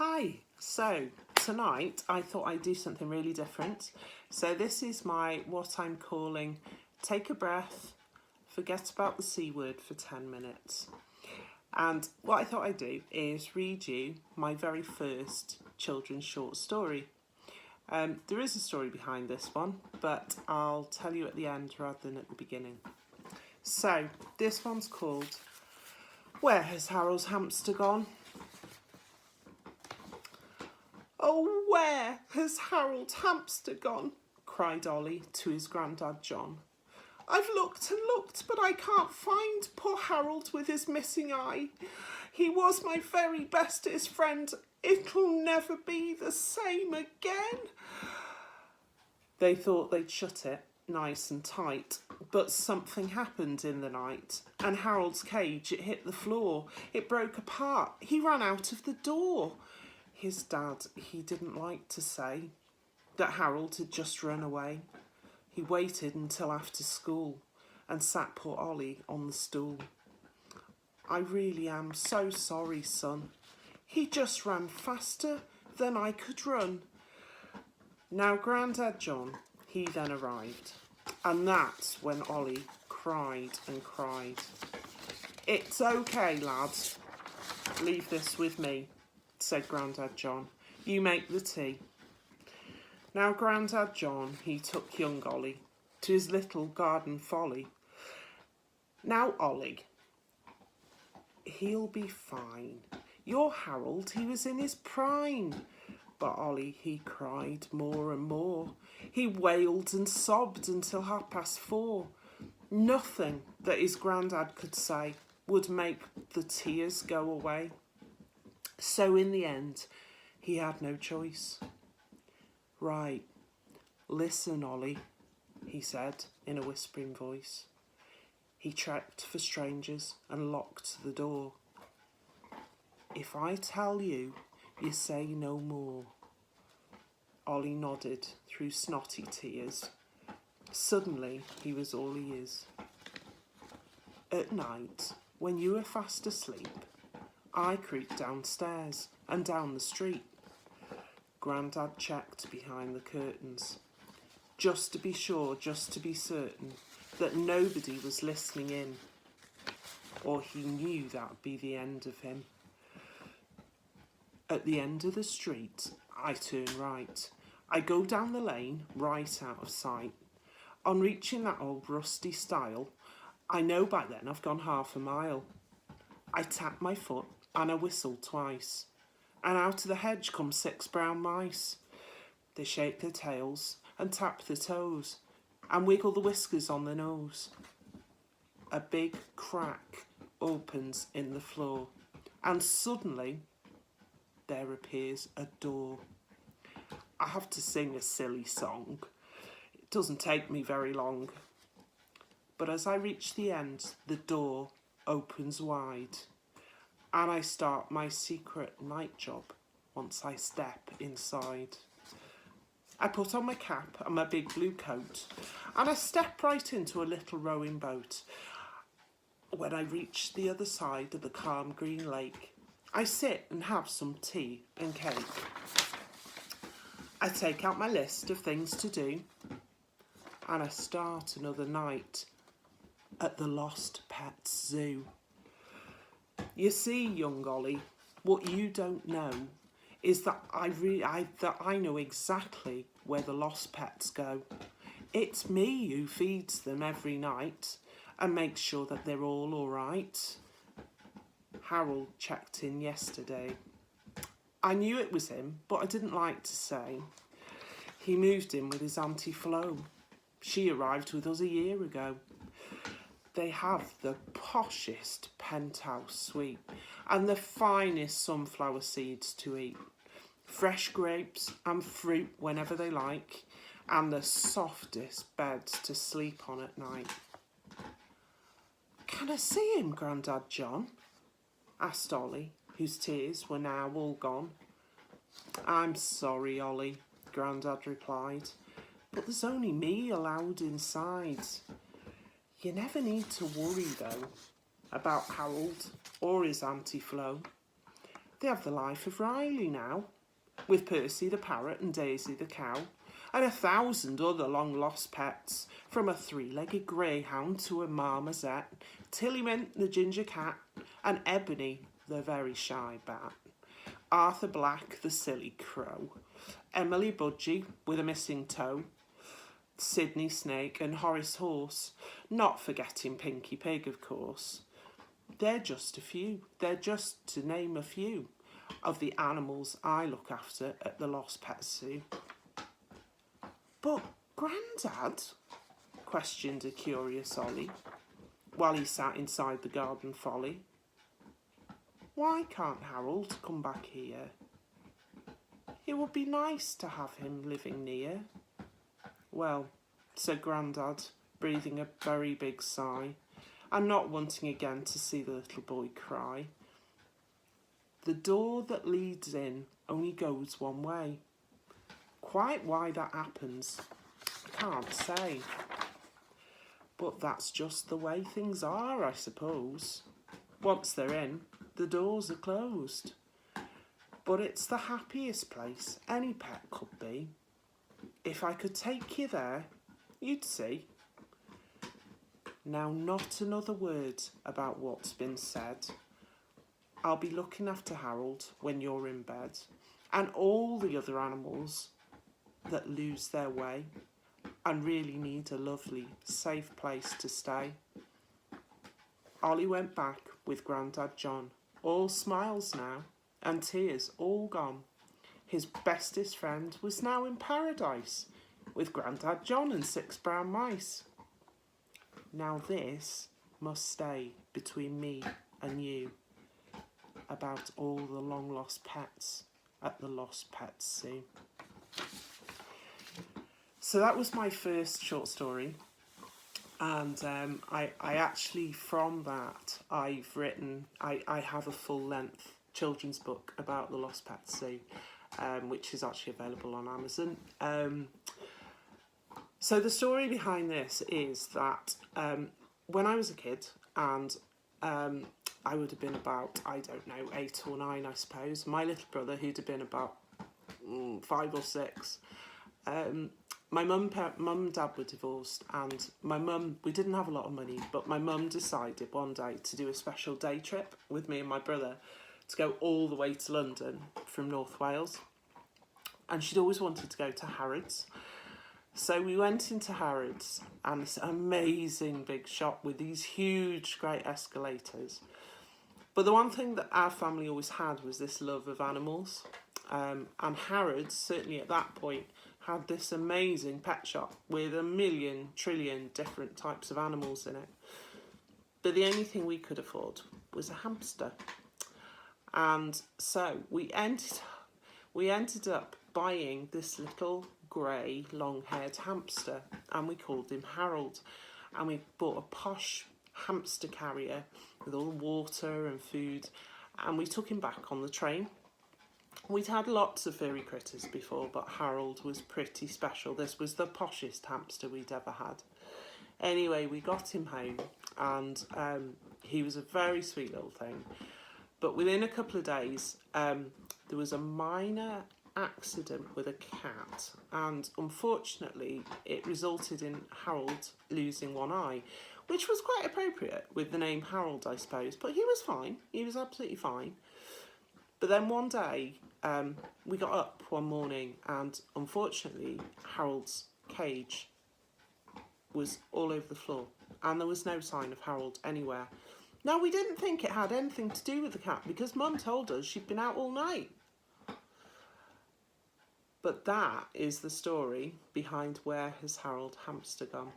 Hi, so tonight I thought I'd do something really different. So this is what I'm calling take a breath, forget about the C word for 10 minutes. And what I thought I'd do is read you my very first children's short story. There is a story behind this one, but I'll tell you at the end rather than at the beginning. So this one's called Where Has Harold's Hamster Gone? "Oh, where has Harold's hamster gone?" cried Ollie to his grandad John. "I've looked and looked, but I can't find poor Harold with his missing eye. He was my very bestest friend. It'll never be the same again." They thought they'd shut it nice and tight, but something happened in the night, and Harold's cage, it hit the floor. It broke apart. He ran out of the door. His dad, he didn't like to say that Harold had just run away. He waited until after school and sat poor Ollie on the stool. "I really am so sorry, son. He just ran faster than I could run." Now Grandad John, he then arrived, and that's when Ollie cried and cried. "It's okay, lads. Leave this with me," said Grandad John. "You make the tea." Now Grandad John, he took young Ollie to his little garden folly. "Now, Ollie, he'll be fine. Your Harold, he was in his prime." But Ollie, he cried more and more. He wailed and sobbed until 4:30. Nothing that his grandad could say would make the tears go away. So in the end, he had no choice. "Right, listen, Ollie," he said in a whispering voice. He checked for strangers and locked the door. "If I tell you, you say no more." Ollie nodded through snotty tears. Suddenly, he was all ears. "At night, when you were fast asleep, I creeped downstairs and down the street." Grandad checked behind the curtains, just to be sure, just to be certain that nobody was listening in, or he knew that'd be the end of him. At the end of the street, I turn right. I go down the lane, right out of sight. On reaching that old rusty stile, I know by then I've gone 1/2 mile. I tap my foot and I whistle twice, and out of the hedge come 6 brown mice. They shake their tails and tap their toes and wiggle the whiskers on their nose. A big crack opens in the floor, and suddenly there appears a door. I have to sing a silly song. It doesn't take me very long. But as I reach the end, the door opens wide, and I start my secret night job once I step inside. I put on my cap and my big blue coat, and I step right into a little rowing boat. When I reach the other side of the calm green lake, I sit and have some tea and cake. I take out my list of things to do, and I start another night at the Lost Pets Zoo. You see, young Ollie, what you don't know is that I know exactly where the lost pets go. It's me who feeds them every night and makes sure that they're all right. Harold checked in yesterday. I knew it was him, but I didn't like to say. He moved in with his Auntie Flo. She arrived with us a year ago. They have the poshest penthouse suite and the finest sunflower seeds to eat, fresh grapes and fruit whenever they like, and the softest beds to sleep on at night. "Can I see him, Grandad John?" asked Ollie, whose tears were now all gone. "I'm sorry, Ollie," Grandad replied, "but there's only me allowed inside. You never need to worry, though, about Harold or his Auntie Flo. They have the life of Riley now, with Percy the parrot and Daisy the cow, and 1,000 other long-lost pets, from a 3-legged greyhound to a marmoset, Tillymint the ginger cat, and Ebony the very shy bat, Arthur Black the silly crow, Emily Budgie with a missing toe, Sydney Snake and Horace Horse, not forgetting Pinky Pig, of course. They're just a few, they're just to name a few of the animals I look after at the Lost Pets Zoo. But, Grandad, questioned a curious Ollie, while he sat inside the garden folly, why can't Harold come back here? It would be nice to have him living near. Well, said Grandad, breathing a very big sigh, and not wanting again to see the little boy cry. The door that leads in only goes one way. Quite why that happens, I can't say. But that's just the way things are, I suppose. Once they're in, the doors are closed. But it's the happiest place any pet could be. If I could take you there, you'd see. Now, not another word about what's been said. I'll be looking after Harold when you're in bed, and all the other animals that lose their way and really need a lovely, safe place to stay. Ollie went back with Grandad John, all smiles now, and tears all gone. His bestest friend was now in paradise, with Grandad John and 6 brown mice. Now this must stay between me and you, about all the long-lost pets at the Lost Pets Zoo. So that was my first short story, and I actually, from that, I have a full-length children's book about the Lost Pets Zoo, which is actually available on Amazon. So the story behind this is that when I was a kid, and I would have been about, 8 or 9, I suppose. My little brother, who'd have been about 5 or 6, my mum and dad were divorced, and my mum, we didn't have a lot of money, but my mum decided one day to do a special day trip with me and my brother to go all the way to London from North Wales. And she'd always wanted to go to Harrods. So we went into Harrods, and this amazing big shop with these huge, great escalators. But the one thing that our family always had was this love of animals. And Harrods, certainly at that point, had this amazing pet shop with 1 trillion different types of animals in it. But the only thing we could afford was a hamster. And so we ended up buying this little grey, long-haired hamster, and we called him Harold. And we bought a posh hamster carrier with all the water and food, and we took him back on the train. We'd had lots of furry critters before, but Harold was pretty special. This was the poshest hamster we'd ever had. Anyway, we got him home, and he was a very sweet little thing. But within a couple of days, there was a minor accident with a cat, and unfortunately it resulted in Harold losing one eye, which was quite appropriate with the name Harold, I suppose. But he was fine. He was absolutely fine. But then one day, we got up one morning, and unfortunately Harold's cage was all over the floor, and there was no sign of Harold anywhere. Now, we didn't think it had anything to do with the cat, because Mum told us she'd been out all night. But that is the story behind Where Has Harold Hamster Gone?